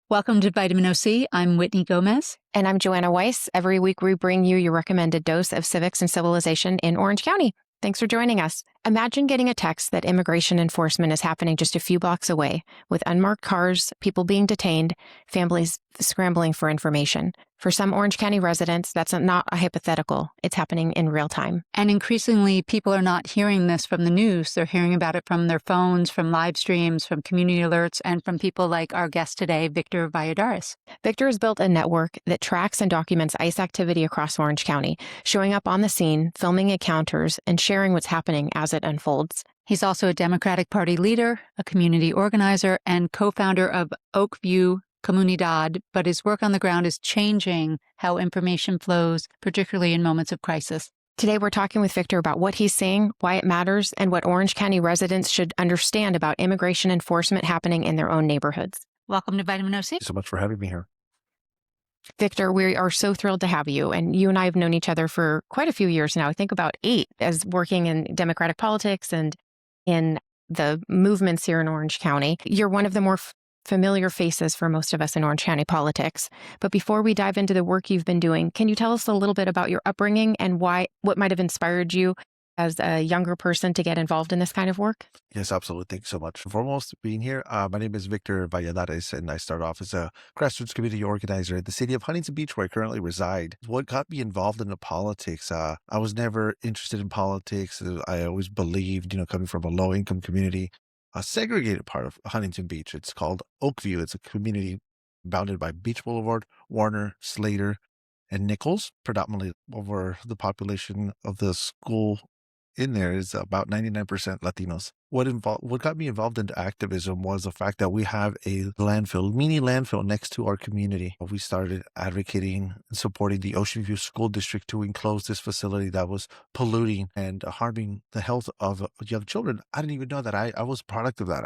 Welcome to Vitamin OC. I'm Whitney Gomez. And I'm Joanna Weiss. Every week we bring you your recommended dose of civics and civilization in Orange County. Thanks for joining us. Imagine getting a text that immigration enforcement is happening just a few blocks away, with unmarked cars, people being detained, families scrambling for information. For some Orange County residents, that's not a hypothetical. It's happening in real time. And increasingly, people are not hearing this from the news. They're hearing about it from their phones, from live streams, from community alerts, and from people like our guest today, Victor Valladares. Victor has built a network that tracks and documents ICE activity across Orange County, showing up on the scene, filming encounters, and sharing what's happening as it unfolds. He's also a Democratic Party leader, a community organizer, and co-founder of Oak View ComUNIDAD, but his work on the ground is changing how information flows, particularly in moments of crisis. Today, we're talking with Victor about what he's seeing, why it matters, and what Orange County residents should understand about immigration enforcement happening in their own neighborhoods. Welcome to Vitamin OC. Thank you so much for having me here. Victor, we are so thrilled to have you. And you and I have known each other for quite a few years now, I think about 8, as working in Democratic politics and in the movements here in Orange County. You're one of the more familiar faces for most of us in Orange County politics. But before we dive into the work you've been doing, can you tell us a little bit about your upbringing and what might have inspired you as a younger person to get involved in this kind of work? Yes, absolutely. Thank you so much. Foremost, being here. My name is Victor Valladares, and I start off as a grassroots community organizer in the city of Huntington Beach, where I currently reside. What got me involved in the politics? I was never interested in politics. I always believed, coming from a low-income community, a segregated part of Huntington Beach. It's called Oak View. It's a community bounded by Beach Boulevard, Warner, Slater, and Nichols. Predominantly over the population of the school in there is about 99% Latinos. What got me involved into activism was the fact that we have a mini landfill next to our community. We started advocating and supporting the Ocean View School District to enclose this facility that was polluting and harming the health of young children. I didn't even know that I was a product of that.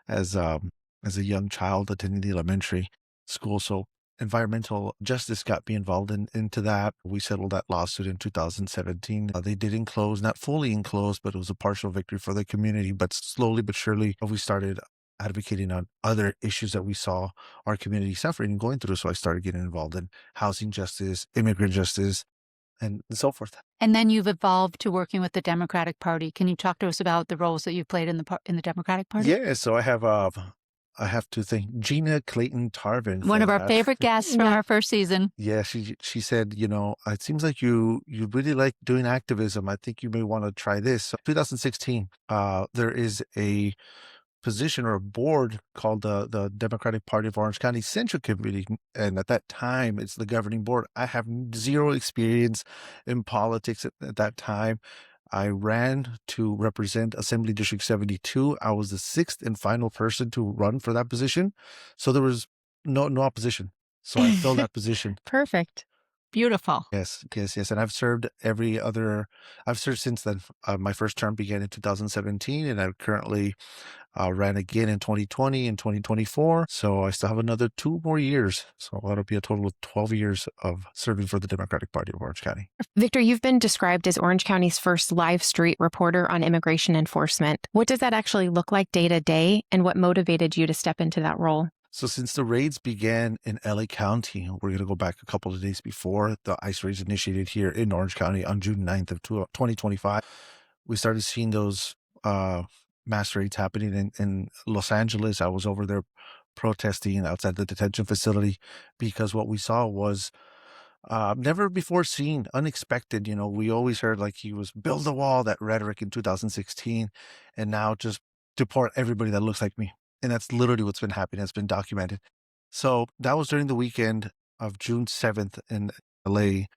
As a young child attending the elementary school, so environmental justice got me involved into that. We settled that lawsuit in 2017. They did enclose, not fully enclose, but it was a partial victory for the community. But slowly but surely, we started advocating on other issues that we saw our community suffering and going through. So I started getting involved in housing justice, immigrant justice, and so forth. And then you've evolved to working with the Democratic Party. Can you talk to us about the roles that you've played in the Democratic Party? Yeah, so I have to thank Gina Clayton Tarvin. One of our favorite guests from our first season. Yeah, she said, it seems like you really like doing activism. I think you may want to try this. So 2016, there is a position or a board called the Democratic Party of Orange County Central Committee. And at that time, it's the governing board. I have zero experience in politics at that time. I ran to represent Assembly District 72. I was the 6th and final person to run for that position. So there was no opposition. So I filled that position. Perfect. Beautiful. Yes. And I've served since then. My first term began in 2017, and I currently ran again in 2020 and 2024. So I still have another 2 more years. So that'll be a total of 12 years of serving for the Democratic Party of Orange County. Victor, you've been described as Orange County's first live street reporter on immigration enforcement. What does that actually look like day to day, and what motivated you to step into that role? So since the raids began in LA County, we're going to go back a couple of days before the ICE raids initiated here in Orange County on June 9th of 2025. We started seeing those mass raids happening in Los Angeles. I was over there protesting outside the detention facility because what we saw was never before seen, unexpected. We always heard like he was build the wall, that rhetoric in 2016, and now just deport everybody that looks like me. And that's literally what's been happening. It's been documented. So that was during the weekend of June 7th in LA.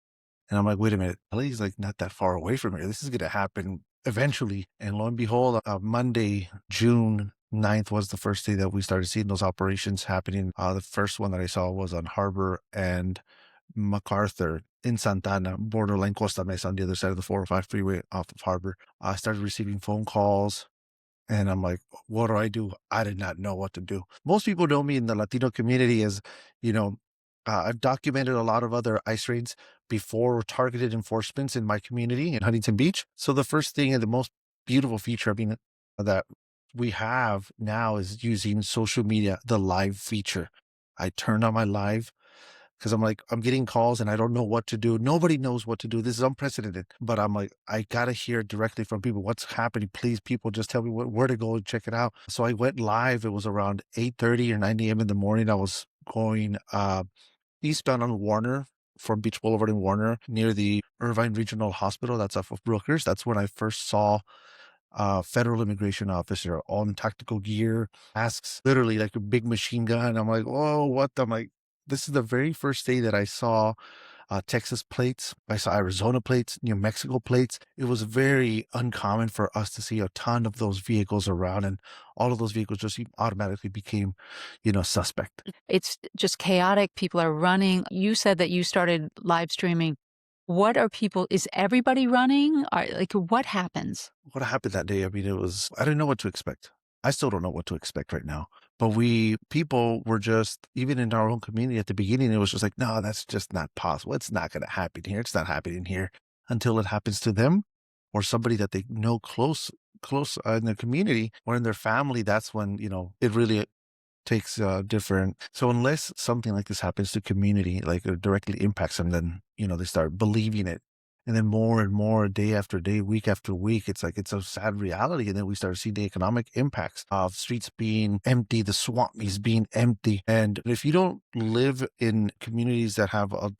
And I'm like, wait a minute, LA is like not that far away from here. This is going to happen eventually. And lo and behold, Monday, June 9th was the first day that we started seeing those operations happening. The first one that I saw was on Harbor and MacArthur in Santana, borderline Costa Mesa on the other side of the 405 freeway off of Harbor. I started receiving phone calls. And I'm like, what do? I did not know what to do. Most people know me in the Latino community as, I've documented a lot of other ICE raids before targeted enforcements in my community in Huntington Beach. So the first thing and the most beautiful feature, I mean, that we have now is using social media, the live feature. I turned on my live because I'm like, I'm getting calls and I don't know what to do. Nobody knows what to do. This is unprecedented. But I'm like, I got to hear directly from people what's happening. Please, people, just tell me where to go and check it out. So I went live. It was around 8:30 or 9 a.m. in the morning. I was going eastbound on Warner from Beach Boulevard in Warner near the Irvine Regional Hospital. That's off of Brookers. That's when I first saw federal immigration officer all in tactical gear, asks literally like a big machine gun. I'm like, oh, what? I'm like, this is the very first day that I saw Texas plates. I saw Arizona plates, New Mexico plates. It was very uncommon for us to see a ton of those vehicles around, and all of those vehicles just automatically became, suspect. It's just chaotic. People are running. You said that you started live streaming. What are people, is everybody running? Like, what happens? What happened that day? I mean, I didn't know what to expect. I still don't know what to expect right now. But people were just, even in our own community at the beginning, it was just like, no, that's just not possible. It's not going to happen here. It's not happening here until it happens to them or somebody that they know close in their community or in their family. That's when, it really takes different. So unless something like this happens to community, like it directly impacts them, then, they start believing it. And then more and more, day after day, week after week, it's like it's a sad reality. And then we start seeing the economic impacts of streets being empty, the swamp meets being empty. And if you don't live in communities that have a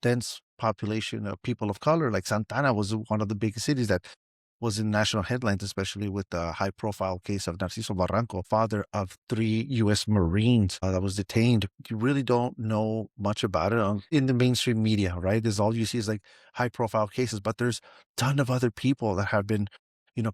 dense population of people of color, like Santana was one of the biggest cities that was in national headlines, especially with the high profile case of Narciso Barranco, father of 3 U.S. Marines that was detained. You really don't know much about it in the mainstream media, right? There's all you see is like high profile cases, but there's a ton of other people that have been,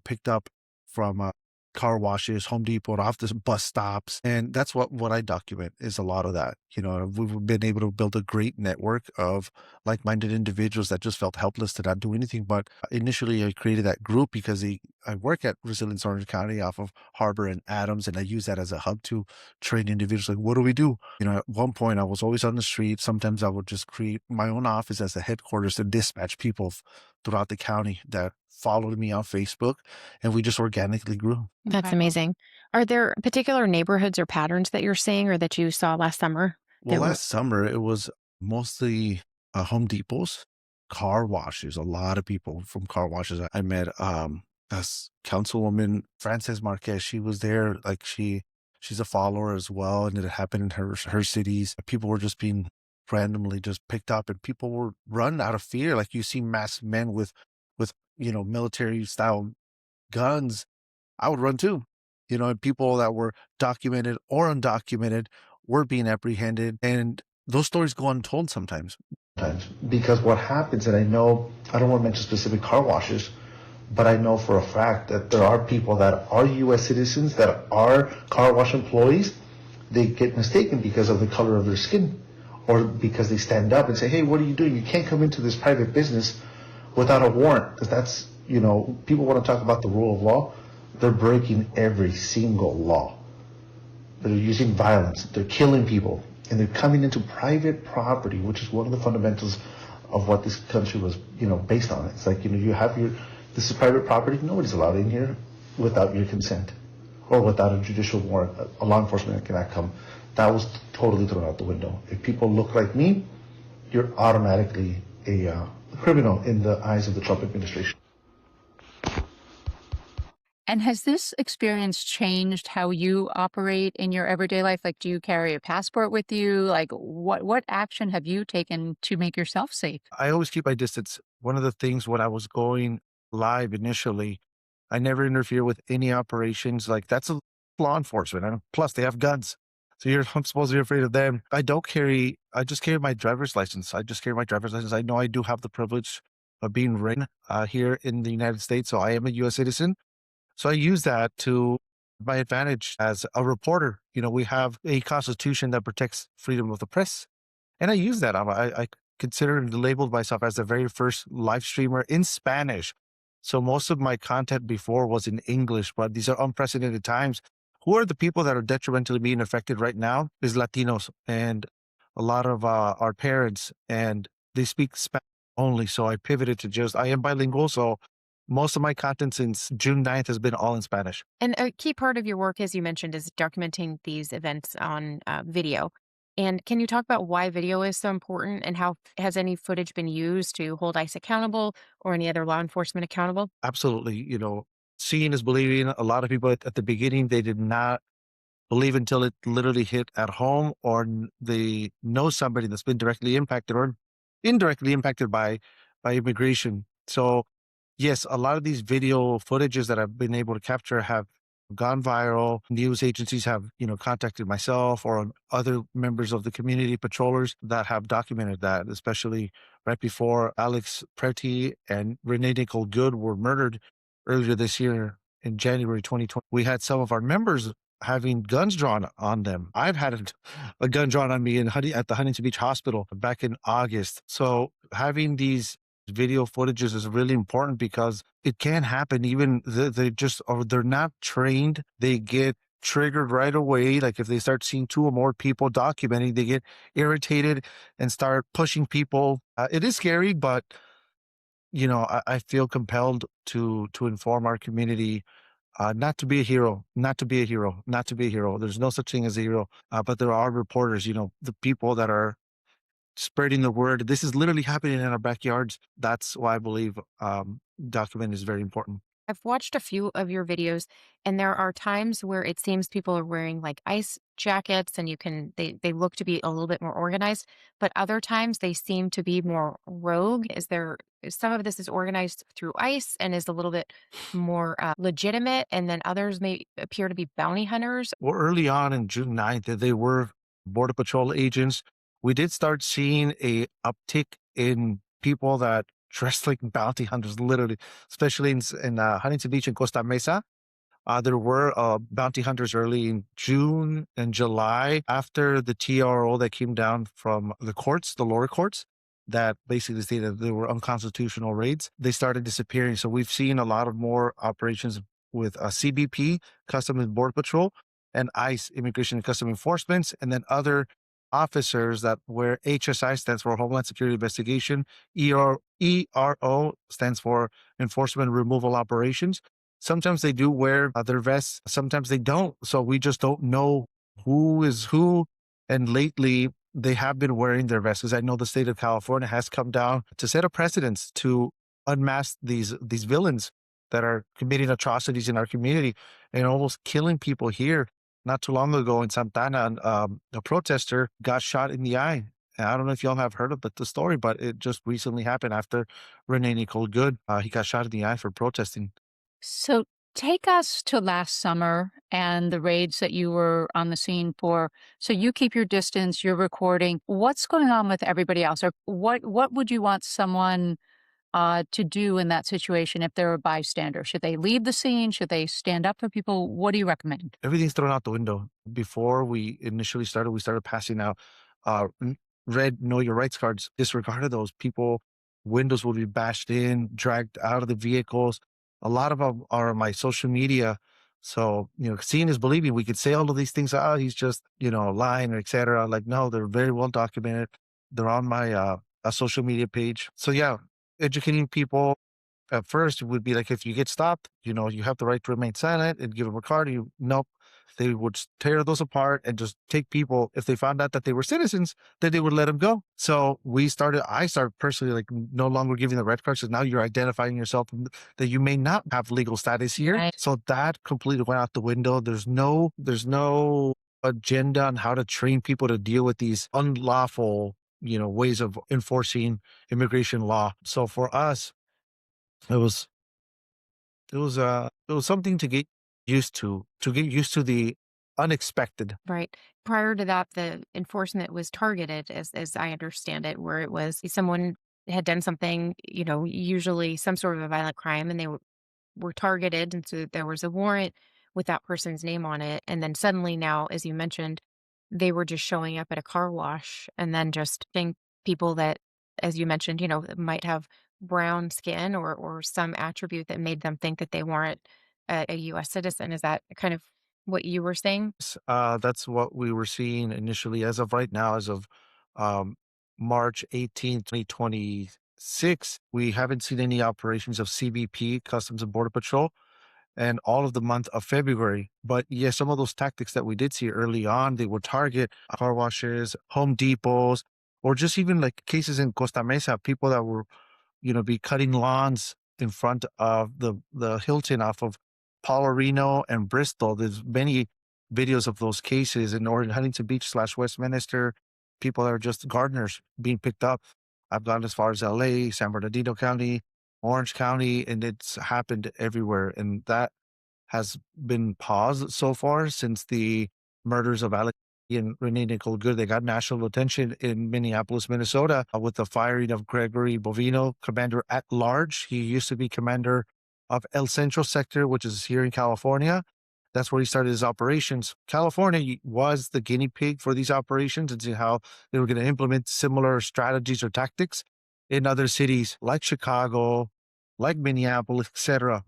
picked up from car washes, Home Depot, off the bus stops. And that's what I document is a lot of that. We've been able to build a great network of like-minded individuals that just felt helpless to not do anything. But initially I created that group because I work at Resilience Orange County off of Harbor and Adams, and I use that as a hub to train individuals. Like, what do we do? At one point I was always on the street. Sometimes I would just create my own office as the headquarters to dispatch people throughout the county that followed me on Facebook, and we just organically grew. That's Okay. amazing. Are there particular neighborhoods or patterns that you're seeing or that you saw last summer? Well, that were- last summer it was mostly Home Depots, car washes. A lot of people from car washes. I met as Councilwoman Frances Marquez. She was there. Like she's a follower as well, and it happened in her cities. People were just being randomly just picked up, and people were run out of fear. Like you see masked men with military style guns. I would run too. And people that were documented or undocumented were being apprehended. And those stories go untold sometimes. Because what happens, and I don't want to mention specific car washes, but I know for a fact that there are people that are U.S. citizens that are car wash employees. They get mistaken because of the color of their skin or because they stand up and say, hey, what are you doing? You can't come into this private business without a warrant. Because that's, people want to talk about the rule of law. They're breaking every single law. They're using violence. They're killing people. And they're coming into private property, which is one of the fundamentals of what this country was, based on. It's like, this is private property. Nobody's allowed in here without your consent or without a judicial warrant. A law enforcement cannot come. That was totally thrown out the window. If people look like me, you're automatically a criminal in the eyes of the Trump administration. And has this experience changed how you operate in your everyday life? Like, do you carry a passport with you? Like, what action have you taken to make yourself safe? I always keep my distance. One of the things when I was going live initially, I never interfere with any operations. Like that's a law enforcement. Plus, they have guns. So I'm supposed to be afraid of them. I just carry my driver's license. I know I do have the privilege of being written here in the United States. So I am a U.S. citizen. So I use that to my advantage as a reporter. We have a constitution that protects freedom of the press. And I use that. I consider and labeled myself as the very first live streamer in Spanish. So most of my content before was in English, but these are unprecedented times. Who are the people that are detrimentally being affected right now is Latinos. And a lot of our parents, and they speak Spanish only. So I pivoted to just, I am bilingual. So most of my content since June 9th has been all in Spanish. And a key part of your work, as you mentioned, is documenting these events on video. And can you talk about why video is so important and how has any footage been used to hold ICE accountable or any other law enforcement accountable? Absolutely. Seeing is believing. A lot of people at the beginning, they did not believe until it literally hit at home, or they know somebody that's been directly impacted or indirectly impacted by immigration. So yes, a lot of these video footages that I've been able to capture have gone viral. News agencies have, contacted myself or other members of the community patrollers that have documented that, especially right before Alex Preti and Renee Nicole Good were murdered earlier this year in January 2020. We had some of our members having guns drawn on them. I've had a gun drawn on me at the Huntington Beach Hospital back in August. So having these video footages is really important because it can happen. Even they just, or they're not trained, they get triggered right away. Like if they start seeing two or more people documenting, they get irritated and start pushing people. It is scary, but I feel compelled to inform our community, not to be a hero, not to be a hero, not to be a hero. There's no such thing as a hero, but there are reporters, the people that are spreading the word. This is literally happening in our backyards. That's why I believe document is very important. I've watched a few of your videos, and there are times where it seems people are wearing like ice jackets and they look to be a little bit more organized, but other times they seem to be more rogue. Is some of this is organized through ice and is a little bit more legitimate, and then others may appear to be bounty hunters? Well, early on in June 9th, they were Border Patrol agents. We did start seeing a uptick in people that dressed like bounty hunters, literally, especially in Huntington Beach and Costa Mesa. There were bounty hunters early in June and July after the TRO that came down from the courts, the lower courts, that basically stated there were unconstitutional raids. They started disappearing. So we've seen a lot of more operations with CBP, Customs and Border Patrol, and ICE, Immigration and Customs Enforcement, and then other officers that where HSI stands for Homeland Security Investigation, ERO stands for Enforcement Removal Operations. Sometimes they do wear their vests, sometimes they don't. So we just don't know who is who. And lately, they have been wearing their vests because I know the state of California has come down to set a precedence to unmask these villains that are committing atrocities in our community and almost killing people here. Not too long ago in Santana, a protester got shot in the eye. And I don't know if y'all have heard of the story, but it just recently happened after Renee Nicole Good. He got shot in the eye for protesting. So take us to last summer and the raids that you were on the scene for. So you keep your distance, you're recording. What's going on with everybody else? Or what would you want someone to do in that situation if they're a bystander? Should they leave the scene? Should they stand up for people? What do you recommend? Everything's thrown out the window. Before we initially started, we started passing out red Know Your Rights cards. Disregarded those people. Windows will be bashed in, dragged out of the vehicles. A lot of them are on my social media. So, seeing is believing. We could say all of these things. Oh, he's just, lying, or et cetera. Like, no, they're very well documented. They're on my social media page. So yeah, educating people at first it would be like, if you get stopped, you have the right to remain silent and give them a card. Nope. They would tear those apart and just take people. If they found out that they were citizens, then they would let them go. So I started personally, like, no longer giving the red cards because now you're identifying yourself that you may not have legal status here. Right. So that completely went out the window. There's no agenda on how to train people to deal with these unlawful, ways of enforcing immigration law. So for us, it was it was something to get used to the unexpected. Right. Prior to that, the enforcement was targeted, as I understand it, where it was someone had done something, usually some sort of a violent crime, and they were targeted. And so there was a warrant with that person's name on it. And then suddenly now, as you mentioned, they were just showing up at a car wash and then just think people that, as you mentioned, might have brown skin or some attribute that made them think that they weren't a US citizen. Is that kind of what you were saying? That's what we were seeing initially. As of right now, as of um, March 18th, 2026, we haven't seen any operations of CBP, Customs and Border Patrol, and all of the month of February. But yes, some of those tactics that we did see early on, they would target car washes, Home Depots, or just even like cases in Costa Mesa, people that were, be cutting lawns in front of the Hilton off of Paularino and Bristol. There's many videos of those cases in Huntington Beach / Westminster. People that are just gardeners being picked up. I've gone as far as LA, San Bernardino County, Orange County, and it's happened everywhere. And that has been paused so far since the murders of Alec and Renee Nicole Good. They got national attention in Minneapolis, Minnesota, with the firing of Gregory Bovino, commander at large. He used to be commander of El Centro sector, which is here in California. That's where he started his operations. California was the guinea pig for these operations and see how they were going to implement similar strategies or tactics in other cities like Chicago, like Minneapolis, etc.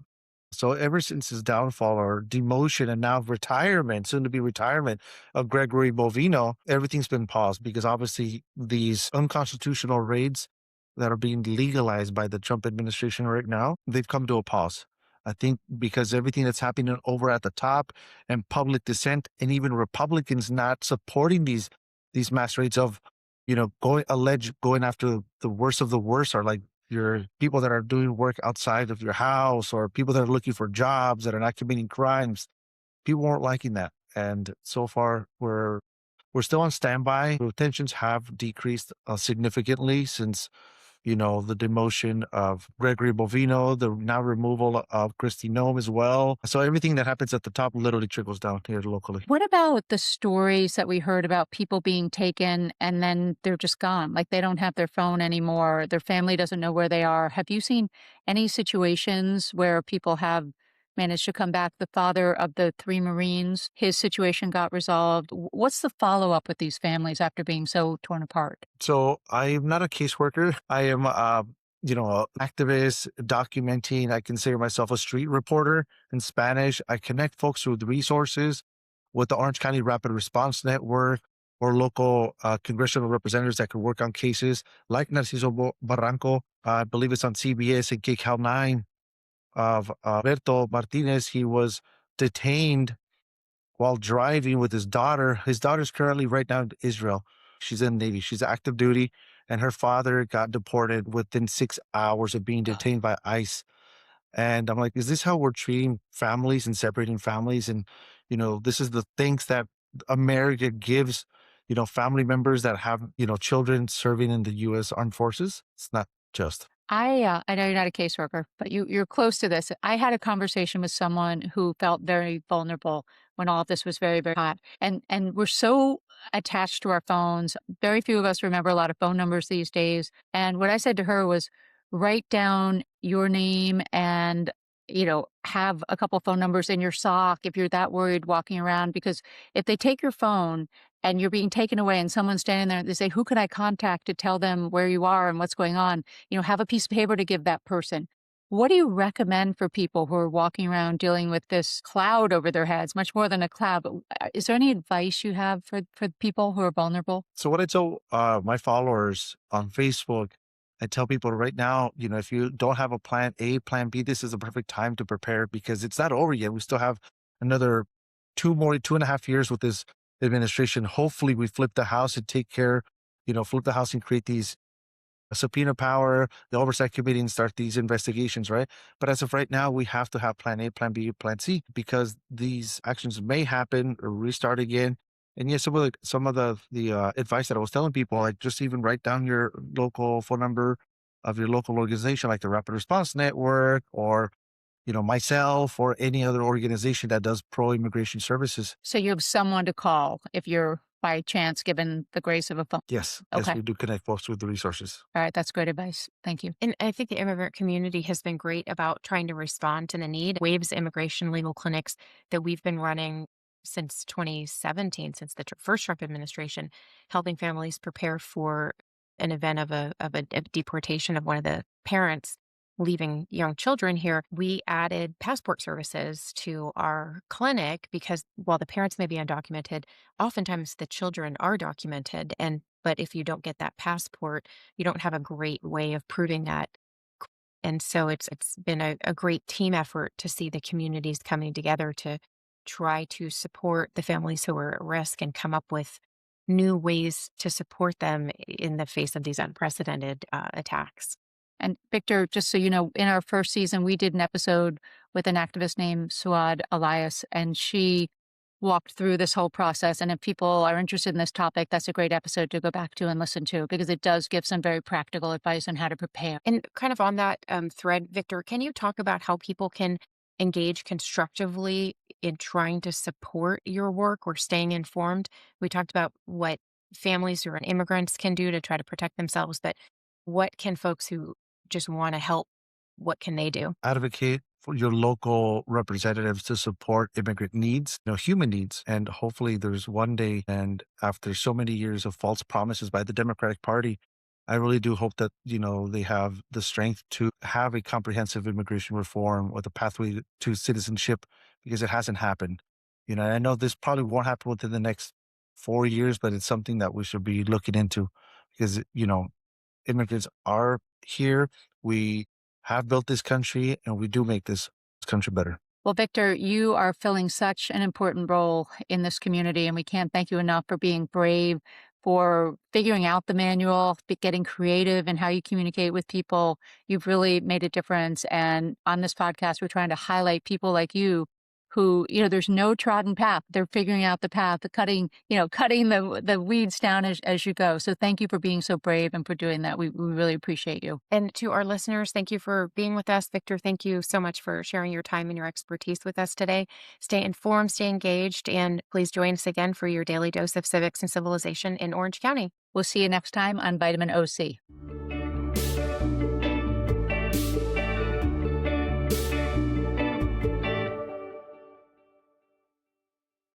So ever since his downfall or demotion and now retirement, soon to be retirement of Gregory Bovino, everything's been paused because obviously these unconstitutional raids that are being legalized by the Trump administration right now, they've come to a pause. I think because everything that's happening over at the top and public dissent and even Republicans not supporting these mass raids of, going after the worst of the worst are like your people that are doing work outside of your house or people that are looking for jobs that are not committing crimes. People weren't liking that. And so far we're still on standby. The tensions have decreased significantly since, the demotion of Gregory Bovino, the now removal of Kristi Noem as well. So everything that happens at the top literally trickles down here locally. What about the stories that we heard about people being taken and then they're just gone? Like they don't have their phone anymore. Their family doesn't know where they are. Have you seen any situations where people have managed to come back? The father of the 3 Marines, his situation got resolved. What's the follow up with these families after being so torn apart? So I am not a caseworker. I am, an activist documenting. I consider myself a street reporter in Spanish. I connect folks with resources with the Orange County Rapid Response Network or local congressional representatives that could work on cases like Narciso Barranco. I believe it's on CBS and KCAL 9 of Alberto Martinez. He was detained while driving with his daughter. His daughter's currently right now in Israel. She's in the Navy. She's active duty, and her father got deported within 6 hours of being detained by ICE. And I'm like, is this how we're treating families and separating families? And, this is the things that America gives, family members that have, children serving in the U.S. Armed Forces. It's not just. I know you're not a caseworker, but you're close to this. I had a conversation with someone who felt very vulnerable when all of this was very, very hot. And we're so attached to our phones. Very few of us remember a lot of phone numbers these days. And what I said to her was write down your name and have a couple phone numbers in your sock if you're that worried walking around, because if they take your phone and you're being taken away and someone's standing there, they say, who can I contact to tell them where you are and what's going on? Have a piece of paper to give that person. What do you recommend for people who are walking around dealing with this cloud over their heads, much more than a cloud? But is there any advice you have for people who are vulnerable? So what I tell my followers on Facebook, I tell people right now, if you don't have a plan A, plan B, this is the perfect time to prepare because it's not over yet. We still have another 2.5 years with this administration. Hopefully we flip the house and take care, flip the house and create these subpoena power, the oversight committee, and start these investigations, right? But as of right now, we have to have plan A, plan B, plan C, because these actions may happen or restart again. And yes, some of the advice that I was telling people, like just even write down your local phone number of your local organization, like the Rapid Response Network or myself or any other organization that does pro-immigration services. So you have someone to call if you're by chance given the grace of a phone. Yes, Okay. we do connect folks with the resources. All right. That's great advice. Thank you. And I think the immigrant community has been great about trying to respond to the need. Waves immigration legal clinics that we've been running since 2017, since the first Trump administration, helping families prepare for an event of a deportation of one of the parents. leaving young children here, we added passport services to our clinic because while the parents may be undocumented, oftentimes the children are documented. But if you don't get that passport, you don't have a great way of proving that. And so it's been a great team effort to see the communities coming together to try to support the families who are at risk and come up with new ways to support them in the face of these unprecedented attacks. And Victor, just so you know, in our first season, we did an episode with an activist named Suad Elias, and she walked through this whole process. And if people are interested in this topic, that's a great episode to go back to and listen to because it does give some very practical advice on how to prepare. And kind of on that thread, Victor, can you talk about how people can engage constructively in trying to support your work or staying informed? We talked about what families who are immigrants can do to try to protect themselves, but what can folks who just want to help, what can they do? Advocate for your local representatives to support immigrant needs, human needs. And hopefully there's one day, and after so many years of false promises by the Democratic Party, I really do hope that, they have the strength to have a comprehensive immigration reform with a pathway to citizenship because it hasn't happened. I know this probably won't happen within the next 4 years, but it's something that we should be looking into because, immigrants are here. We have built this country and we do make this country better. Well, Victor, you are filling such an important role in this community, and we can't thank you enough for being brave, for figuring out the manual, getting creative in how you communicate with people. You've really made a difference. And on this podcast, we're trying to highlight people like you who, there's no trodden path. They're figuring out the path, cutting the weeds down as you go. So thank you for being so brave and for doing that. We really appreciate you. And to our listeners, thank you for being with us. Victor, thank you so much for sharing your time and your expertise with us today. Stay informed, stay engaged, and please join us again for your daily dose of civics and civilization in Orange County. We'll see you next time on Vitamin OC.